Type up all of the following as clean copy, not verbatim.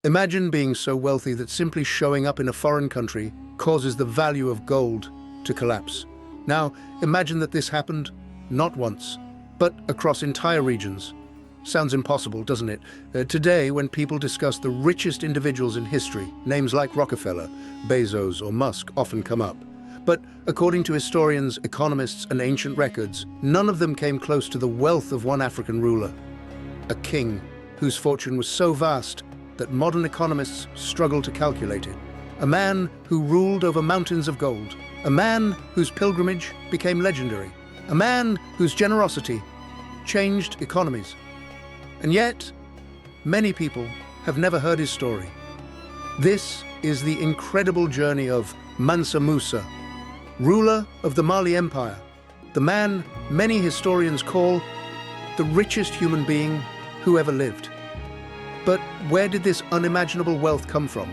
Imagine being so wealthy that simply showing up in a foreign country causes the value of gold to collapse. Now, imagine that this happened not once, but across entire regions. Sounds impossible, doesn't it? Today, when people discuss the richest individuals in history, names like Rockefeller, Bezos, or Musk often come up. But according to historians, economists, and ancient records, none of them came close to the wealth of one African ruler. A king whose fortune was so vast that modern economists struggle to calculate it. A man who ruled over mountains of gold. A man whose pilgrimage became legendary. A man whose generosity changed economies. And yet, many people have never heard his story. This is the incredible journey of Mansa Musa, ruler of the Mali Empire, the man many historians call the richest human being who ever lived. But where did this unimaginable wealth come from?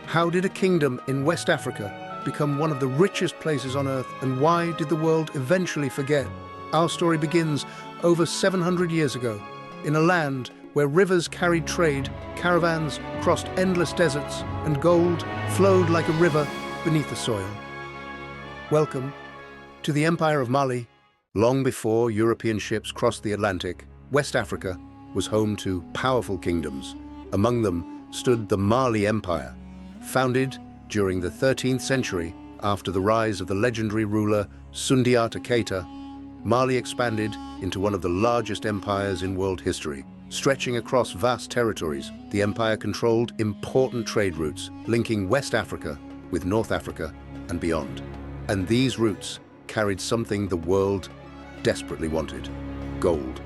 How did a kingdom in West Africa become one of the richest places on earth, and why did the world eventually forget? Our story begins over 700 years ago, in a land where rivers carried trade, caravans crossed endless deserts, and gold flowed like a river beneath the soil. Welcome to the Empire of Mali. Long before European ships crossed the Atlantic, West Africa was home to powerful kingdoms. Among them stood the Mali Empire, founded during the 13th century after the rise of the legendary ruler Sundiata Keita. Mali expanded into one of the largest empires in world history. Stretching across vast territories, the empire controlled important trade routes linking West Africa with North Africa and beyond. And these routes carried something the world desperately wanted: gold.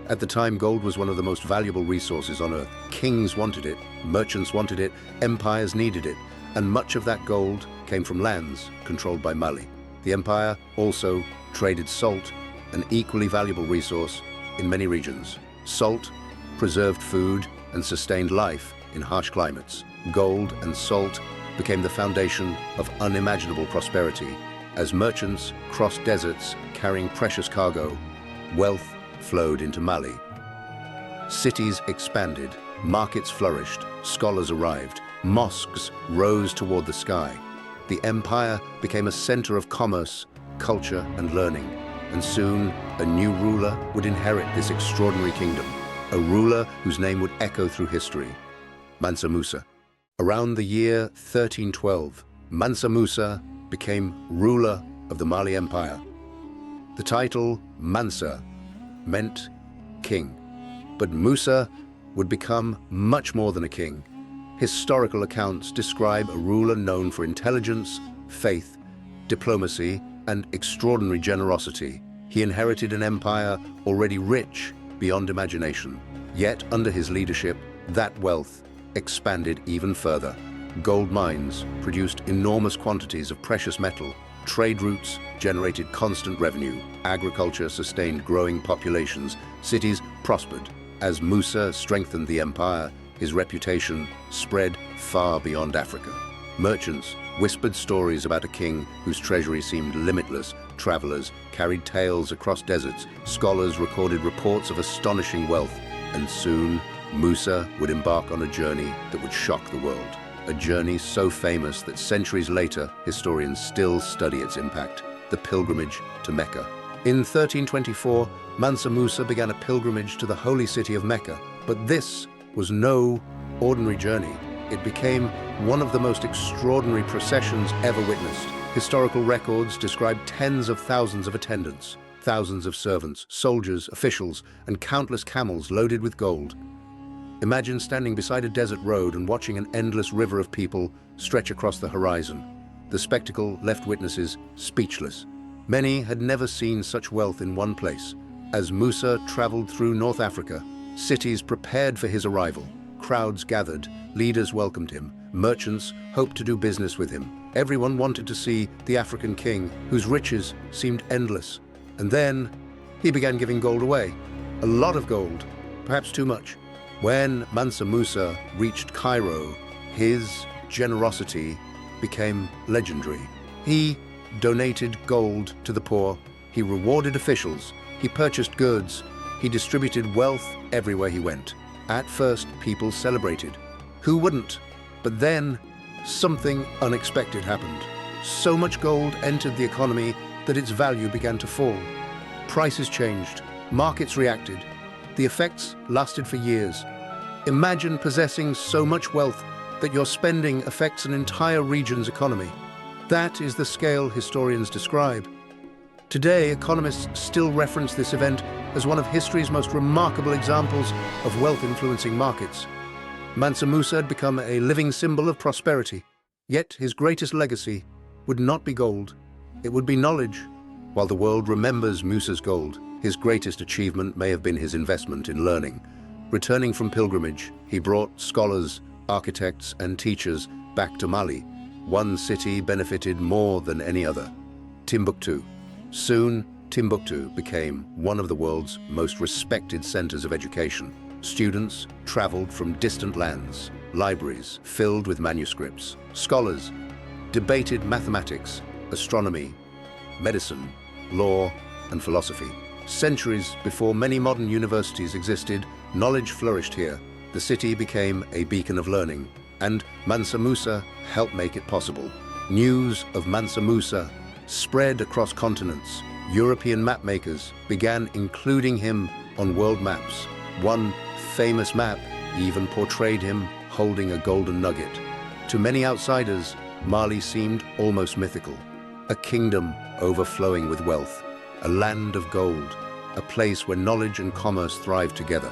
At the time, gold was one of the most valuable resources on earth. Kings wanted it, merchants wanted it, empires needed it, and much of that gold came from lands controlled by Mali. The empire also traded salt, an equally valuable resource in many regions. Salt preserved food and sustained life in harsh climates. Gold and salt became the foundation of unimaginable prosperity. As merchants crossed deserts carrying precious cargo, wealth flowed into Mali. Cities expanded, markets flourished, scholars arrived, mosques rose toward the sky. The empire became a center of commerce, culture, and learning. And soon, a new ruler would inherit this extraordinary kingdom, a ruler whose name would echo through history: Mansa Musa. Around the year 1312, Mansa Musa became ruler of the Mali Empire. The title Mansa meant king, but Musa would become much more than a king. Historical accounts describe a ruler known for intelligence, faith, diplomacy, and extraordinary generosity. He inherited an empire already rich beyond imagination. Yet, under his leadership, that wealth expanded even further. Gold mines produced enormous quantities of precious metal. Trade routes generated constant revenue. Agriculture sustained growing populations. Cities prospered. As Musa strengthened the empire, his reputation spread far beyond Africa. Merchants whispered stories about a king whose treasury seemed limitless. Travelers carried tales across deserts. Scholars recorded reports of astonishing wealth. And soon, Musa would embark on a journey that would shock the world. A journey so famous that centuries later, historians still study its impact: the pilgrimage to Mecca. In 1324, Mansa Musa began a pilgrimage to the holy city of Mecca. But this was no ordinary journey. It became one of the most extraordinary processions ever witnessed. Historical records describe tens of thousands of attendants, thousands of servants, soldiers, officials, and countless camels loaded with gold. Imagine standing beside a desert road and watching an endless river of people stretch across the horizon. The spectacle left witnesses speechless. Many had never seen such wealth in one place. As Musa traveled through North Africa, cities prepared for his arrival. Crowds gathered, leaders welcomed him, merchants hoped to do business with him. Everyone wanted to see the African king, whose riches seemed endless. And then he began giving gold away. A lot of gold, perhaps too much. When Mansa Musa reached Cairo, his generosity became legendary. He donated gold to the poor, he rewarded officials, he purchased goods, he distributed wealth everywhere he went. At first, people celebrated. Who wouldn't? But then, something unexpected happened. So much gold entered the economy that its value began to fall. Prices changed, markets reacted. The effects lasted for years. Imagine possessing so much wealth that your spending affects an entire region's economy. That is the scale historians describe. Today, economists still reference this event as one of history's most remarkable examples of wealth influencing markets. Mansa Musa had become a living symbol of prosperity, yet his greatest legacy would not be gold, it would be knowledge. While the world remembers Musa's gold, his greatest achievement may have been his investment in learning. Returning from pilgrimage, he brought scholars, architects, and teachers back to Mali. One city benefited more than any other: Timbuktu. Soon, Timbuktu became one of the world's most respected centers of education. Students traveled from distant lands, libraries filled with manuscripts. Scholars debated mathematics, astronomy, medicine, law, and philosophy. Centuries before many modern universities existed, knowledge flourished here. The city became a beacon of learning, and Mansa Musa helped make it possible. News of Mansa Musa spread across continents. European mapmakers began including him on world maps. One famous map even portrayed him holding a golden nugget. To many outsiders, Mali seemed almost mythical. A kingdom overflowing with wealth, a land of gold, a place where knowledge and commerce thrived together.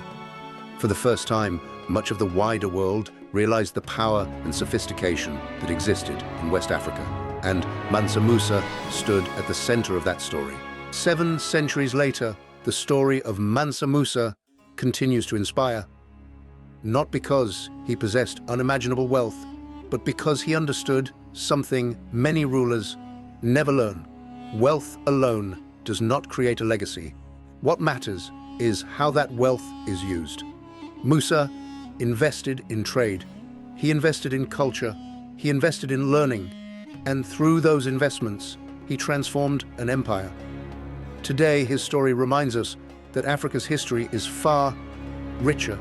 For the first time, much of the wider world realized the power and sophistication that existed in West Africa. And Mansa Musa stood at the center of that story. 7 centuries later, the story of Mansa Musa continues to inspire, not because he possessed unimaginable wealth, but because he understood something many rulers never learn. Wealth alone does not create a legacy. What matters is how that wealth is used. Musa invested in trade. He invested in culture. He invested in learning. And through those investments, he transformed an empire. Today, his story reminds us that Africa's history is far richer,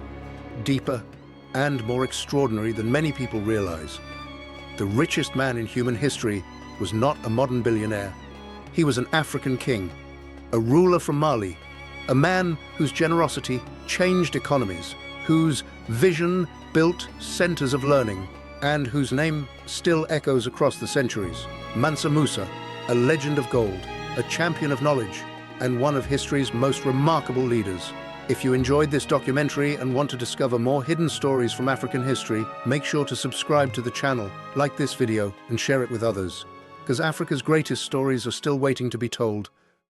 deeper, and more extraordinary than many people realize. The richest man in human history was not a modern billionaire. He was an African king, a ruler from Mali, a man whose generosity changed economies, whose vision built centers of learning, and whose name still echoes across the centuries. Mansa Musa, a legend of gold, a champion of knowledge, and one of history's most remarkable leaders. If you enjoyed this documentary and want to discover more hidden stories from African history, make sure to subscribe to the channel, like this video, and share it with others, because Africa's greatest stories are still waiting to be told.